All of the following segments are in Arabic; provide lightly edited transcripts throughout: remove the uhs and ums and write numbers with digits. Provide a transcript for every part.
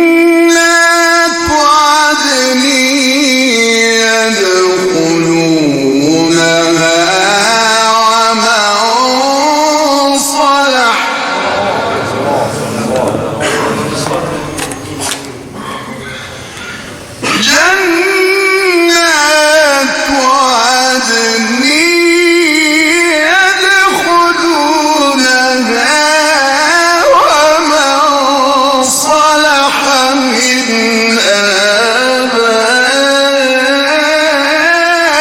جنات عدن يدخلونها ومن صلح جنات عدن يدخلونها ومن صلح من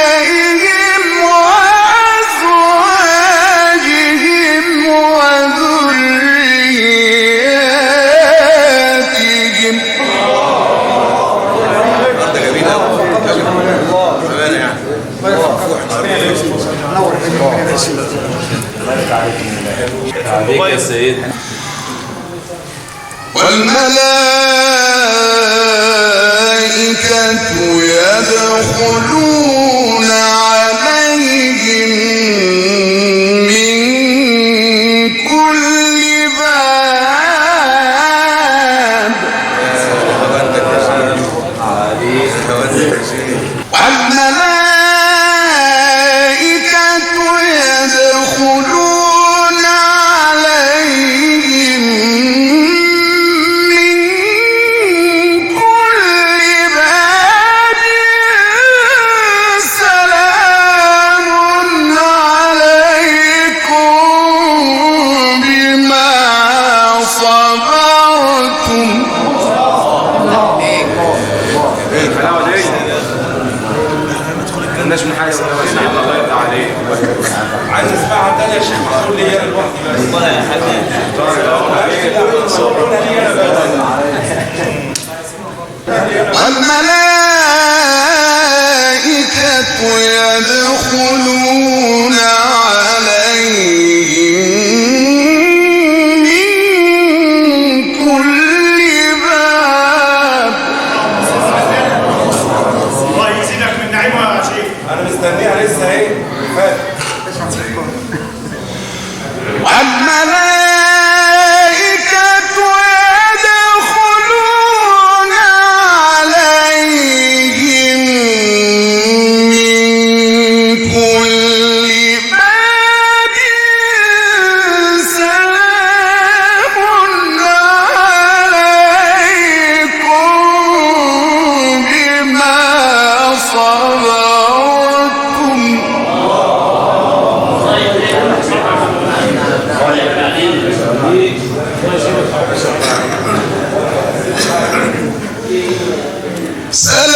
آبائهم وأزواجهم وذرياتهم عليك يا سيد. والملائكة يدخلون عليهم من كل باب والملائكة يدخلون عليهم من كل باب سلام عليكم بما صبرتم مش من حاجه الله يرضى عليك. عايز اسمعها تاني يا شيخ محمود لي انا لوحدي بس. والله يا حبيبي والملائكة يدخلون عليهم من كل باب الله يزيدك من نعيمه يا شيخ. انا مستنيها لسه اهي. والملائكة يدخلون عليهم من كل باب سلام عليكم بما صبرتم سلام